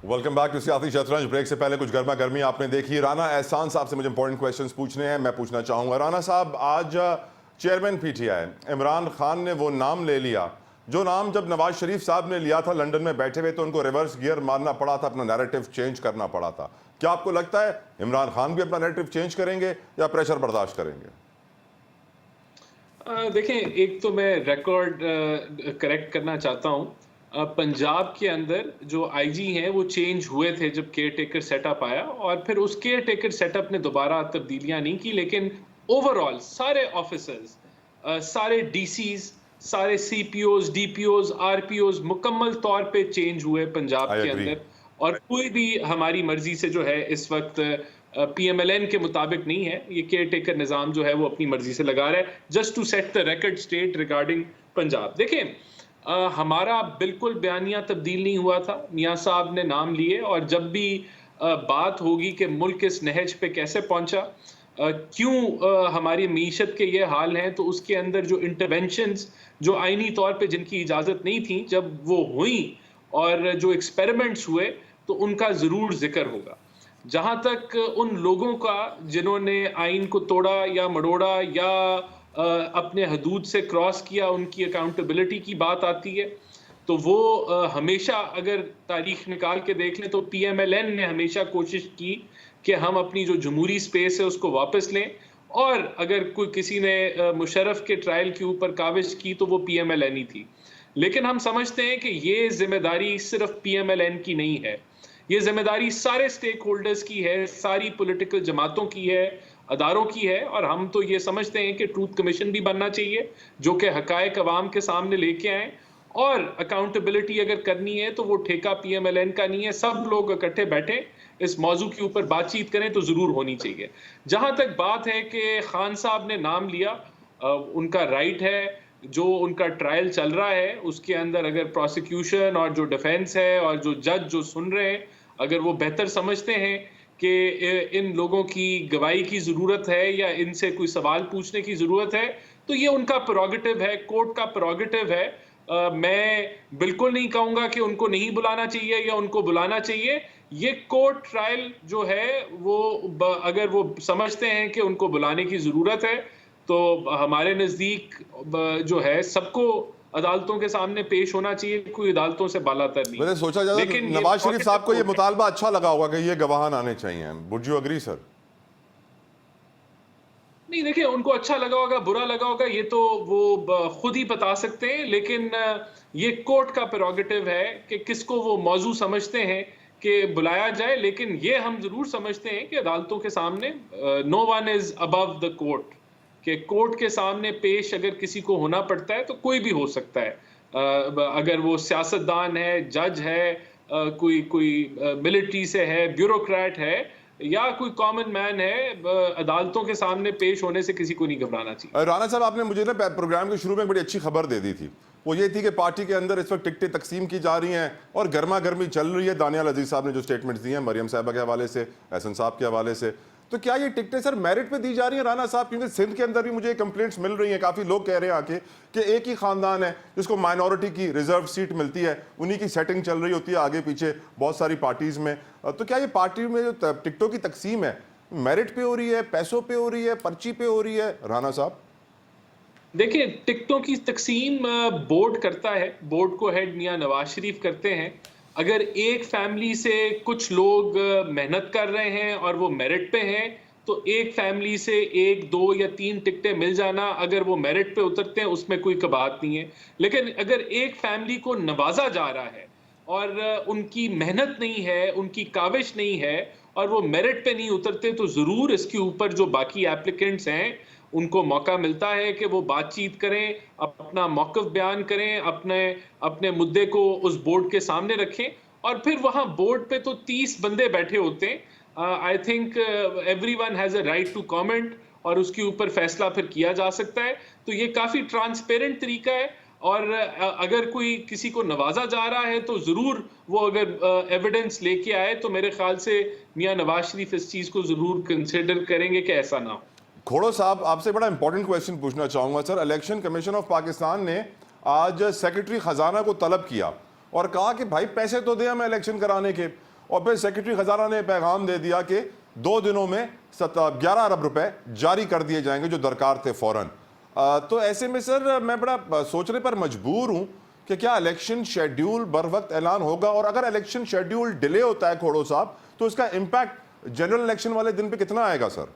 Welcome back to सियासी शतरंज। Break से पहले कुछ गर्मा गर्मी आपने देखी। राना एहसान साहब से मुझे इंपॉर्टेंट क्वेश्चंस पूछने हैं, मैं पूछना चाहूंगा। राना साहब, आज चेयरमैन पीटीआई इमरान खान ने वो नाम ले लिया जो नाम जब नवाज शरीफ साहब ने लिया था लंदन में बैठे हुए, तो उनको रिवर्स गियर मारना पड़ा था, अपना नैरेटिव चेंज करना पड़ा था। क्या आपको लगता है इमरान खान भी अपना नैरेटिव चेंज करेंगे या प्रेशर बर्दाश्त करेंगे? देखें, एक तो मैं रिकॉर्ड करेक्ट करना चाहता हूं। पंजाब के अंदर जो आईजी हैं वो चेंज हुए थे जब केयर टेकर सेटअप आया, और फिर उस केयर टेकर सेटअप ने दोबारा तब्दीलियां नहीं की, लेकिन ओवरऑल सारे ऑफिसर्स, सारे डीसीज, सारे सीपीओज, डीपीओज, आरपीओज मुकम्मल तौर पे चेंज हुए पंजाब के अंदर। और कोई भी हमारी मर्जी से जो है इस वक्त पीएमएलएन के मुताबिक नहीं है। ये केयर टेकर निज़ाम जो है वो अपनी मर्जी से लगा रहा है, just to set the record state regarding Punjab. देखें, हमारा बिल्कुल बयानिया तब्दील नहीं हुआ था। मियाँ साहब ने नाम लिए, और जब भी बात होगी कि मुल्क इस नहज पे कैसे पहुंचा, क्यों हमारी मीशत के ये हाल हैं, तो उसके अंदर जो इंटरवेंशंस जो आईनी तौर पे जिनकी इजाज़त नहीं थी, जब वो हुई और जो एक्सपेरिमेंट्स हुए, तो उनका ज़रूर जिक्र होगा। जहाँ तक उन लोगों का जिन्होंने आइन को तोड़ा या मड़ोड़ा या अपने हदूद से क्रॉस किया, उनकी अकाउंटेबिलिटी की बात आती है, तो वो हमेशा, अगर तारीख निकाल के देख लें, तो पीएमएलएन ने हमेशा कोशिश की कि हम अपनी जो जमहूरी स्पेस है उसको वापस लें, और अगर कोई किसी ने मुशर्रफ के ट्रायल के ऊपर काविश की तो वो पीएमएलएन ही थी। लेकिन हम समझते हैं कि ये जिम्मेदारी सिर्फ पीएमएलएन की नहीं है, ये जिम्मेदारी सारे स्टेक होल्डर्स की है, सारी पॉलिटिकल जमातों की है, अदारों की है। और हम तो ये समझते हैं कि ट्रूथ कमीशन भी बनना चाहिए जो कि हकायक अवाम के सामने लेके आए, और अकाउंटेबिलिटी अगर करनी है तो वो ठेका पीएमएलएन का नहीं है। सब लोग इकट्ठे बैठे इस मौजू के ऊपर बातचीत करें तो जरूर होनी चाहिए। जहां तक बात है कि खान साहब ने नाम लिया, उनका राइट है। जो उनका ट्रायल चल रहा है उसके अंदर अगर प्रोसिक्यूशन और जो डिफेंस है और जो जज जो सुन रहे हैं, अगर वो बेहतर समझते हैं कि इन लोगों की गवाही की ज़रूरत है या इनसे कोई सवाल पूछने की ज़रूरत है, तो ये उनका प्रोगेटिव है, कोर्ट का प्रोगेटिव है। मैं बिल्कुल नहीं कहूँगा कि उनको नहीं बुलाना चाहिए या उनको बुलाना चाहिए। ये कोर्ट ट्रायल जो है वो अगर वो समझते हैं कि उनको बुलाने की ज़रूरत है, तो हमारे नज़दीक जो है सबको अदालतों के सामने पेश होना चाहिए, कोई अदालतों से बालातर नहीं। मैंने सोचा जाए लेकिन नवाज शरीफ साहब को ये मुतालबा अच्छा लगा होगा कि ये गवाहान आने चाहिए। Would you agree sir? नहीं, देखिए, उनको अच्छा लगा होगा, बुरा लगा होगा, ये तो वो खुद ही बता सकते हैं। लेकिन ये कोर्ट का प्रेरोगेटिव है कि किसको वो मौजू समझते हैं कि बुलाया जाए। लेकिन ये हम जरूर समझते हैं कि अदालतों के सामने no one is above the court, कि कोर्ट के सामने पेश अगर किसी को होना पड़ता है तो कोई भी हो सकता है। अगर वो सियासतदान है, जज है, कोई मिलिट्री से है, ब्यूरोक्रेट है, या कोई कॉमन मैन है, अदालतों के सामने पेश होने से किसी को नहीं घबराना चाहिए। राना साहब, आपने मुझे ना प्रोग्राम के शुरू में बड़ी अच्छी खबर दे दी थी। वो ये थी कि पार्टी के अंदर इस वक्त टिकटें तकसीम की जा रही हैं और गर्मा गर्मी चल रही है। दानियाल अजीज साहब ने जो स्टेटमेंट्स दी हैं मरियम साहबा के हवाले से, एहसन साहब के हवाले से, तो क्या ये टिकटें सर मेरिट पे दी जा रही हैं राना साहब? क्योंकि सिंध के अंदर भी मुझे कंप्लेंट्स मिल रही हैं, काफ़ी लोग कह रहे हैं आके कि एक ही खानदान है जिसको माइनॉरिटी की रिजर्व सीट मिलती है, उन्हीं की सेटिंग चल रही होती है आगे पीछे बहुत सारी पार्टीज में। तो क्या ये पार्टी में जो टिकटों की तकसीम है मेरिट पे हो रही है, पैसों पे हो रही है, पर्ची पे हो रही है? राना साहब देखिए, टिकटों की तकसीम बोर्ड करता है, बोर्ड को हेड मियां नवाज शरीफ करते हैं। अगर एक फैमिली से कुछ लोग मेहनत कर रहे हैं और वो मेरिट पे हैं, तो एक फैमिली से 1, 2 या 3 टिकटें मिल जाना, अगर वो मेरिट पे उतरते हैं, उसमें कोई कबात नहीं है। लेकिन अगर एक फैमिली को नवाजा जा रहा है और उनकी मेहनत नहीं है, उनकी काविश नहीं है, और वो मेरिट पे नहीं उतरते, तो ज़रूर इसके ऊपर जो बाकी एप्लीकेंट्स हैं उनको मौका मिलता है कि वो बातचीत करें, अपना मौक़िफ़ बयान करें, अपने मुद्दे को उस बोर्ड के सामने रखें। और फिर वहाँ बोर्ड पे तो 30 बंदे बैठे होते हैं। I think everyone has a right to comment, और उसके ऊपर फैसला फिर किया जा सकता है। तो ये काफ़ी ट्रांसपेरेंट तरीका है। और अगर कोई किसी को नवाजा जा रहा है तो ज़रूर वो अगर एविडेंस लेके आए, तो मेरे ख्याल से मियाँ नवाज शरीफ इस चीज़ को ज़रूर कंसिडर करेंगे कि ऐसा ना हो। खोड़ो साहब, आपसे बड़ा इंपॉर्टेंट क्वेश्चन पूछना चाहूंगा sir. Election commission of Pakistan ने आज सेक्रेटरी खजाना को तलब किया और कहा कि भाई पैसे तो दे हमें इलेक्शन कराने के। और फिर सेक्रेटरी खजाना ने पैगाम दे दिया कि 2 दिनों में 11 अरब रुपए जारी कर दिए जाएंगे जो दरकार थे फौरन। तो ऐसे में सर मैं बड़ा सोचने पर मजबूर हूं कि क्या इलेक्शन शेड्यूल बर वक्त ऐलान होगा, और अगर इलेक्शन शेड्यूल डिले होता है खोड़ो साहब तो इसका इंपैक्ट जनरल इलेक्शन वाले दिन पे कितना आएगा सर?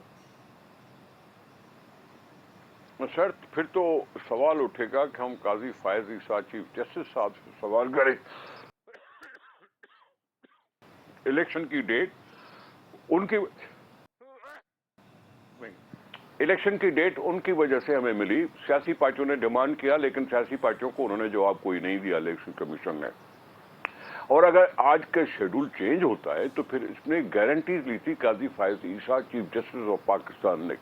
सर फिर तो सवाल उठेगा कि हम काजी फायज ईसा चीफ जस्टिस साहब से सवाल करें। इलेक्शन की डेट उनकी वजह से हमें मिली। सियासी पार्टियों ने डिमांड किया, लेकिन सियासी पार्टियों को उन्होंने जवाब कोई नहीं दिया इलेक्शन कमीशन ने। और अगर आज का शेड्यूल चेंज होता है तो फिर इसने गारंटीज ली थी काजी फायज ईसा चीफ जस्टिस ऑफ पाकिस्तान ने।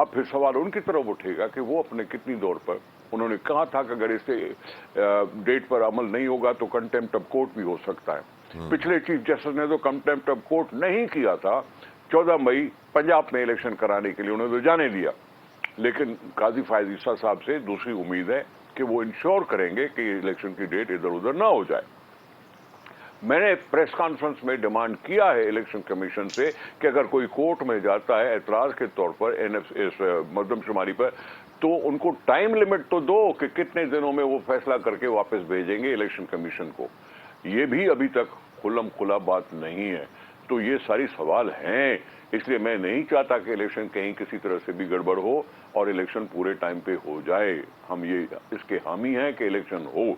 अब फिर सवाल उनकी तरफ उठेगा कि वो अपने कितनी दौर पर, उन्होंने कहा था कि अगर इससे डेट पर अमल नहीं होगा तो कंटेम्प्ट ऑफ कोर्ट भी हो सकता है। पिछले चीफ जस्टिस ने तो कंटेम्प्ट ऑफ कोर्ट नहीं किया था। 14 मई पंजाब में इलेक्शन कराने के लिए उन्होंने तो जाने दिया, लेकिन काजी फायज ईसा साहब से दूसरी उम्मीद है कि वो इंश्योर करेंगे कि इलेक्शन की डेट इधर उधर ना हो जाए। मैंने प्रेस कॉन्फ्रेंस में डिमांड किया है इलेक्शन कमीशन से कि अगर कोई कोर्ट में जाता है एतराज के तौर पर इस मरदमशुमारी पर, तो उनको टाइम लिमिट तो दो कि कितने दिनों में वो फैसला करके वापस भेजेंगे इलेक्शन कमीशन को। ये भी अभी तक खुल्लम खुला बात नहीं है। तो ये सारी सवाल हैं, इसलिए मैं नहीं चाहता कि इलेक्शन कहीं किसी तरह से भी गड़बड़ हो और इलेक्शन पूरे टाइम पे हो जाए। हम ये इसके हामी हैं कि इलेक्शन हो।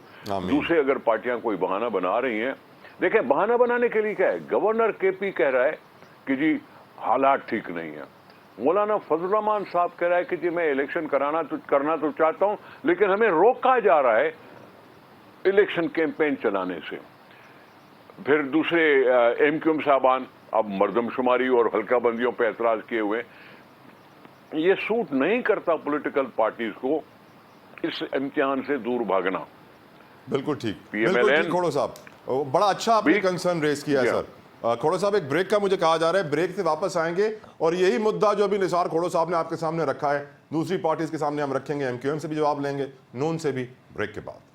दूसरे अगर पार्टियां कोई बहाना बना रही हैं, देखें बहाना बनाने के लिए क्या है। गवर्नर केपी कह रहा है कि जी हालात ठीक नहीं है। मौलाना फजल रहमान साहब कह रहा है कि जी मैं इलेक्शन करना तो चाहता हूं, लेकिन हमें रोका जा रहा है इलेक्शन कैंपेन चलाने से। फिर दूसरे एमक्यूएम साहबान अब मरदमशुमारी और हल्का बंदियों पर एतराज किए हुए। ये सूट नहीं करता पॉलिटिकल पार्टीज को इस इम्तिहान से दूर भागना। बिल्कुल ठीक, बिल्कुल ठीक खोड़ो साहब, बड़ा अच्छा आपने कंसर्न रेज किया है सर। खोड़ो साहब एक ब्रेक का मुझे कहा जा रहा है, ब्रेक से वापस आएंगे और यही मुद्दा जो अभी निसार खोड़ो साहब ने आपके सामने रखा है दूसरी पार्टीज के सामने हम रखेंगे, एमक्यूएम से भी जवाब लेंगे, नून से भी, ब्रेक के बाद।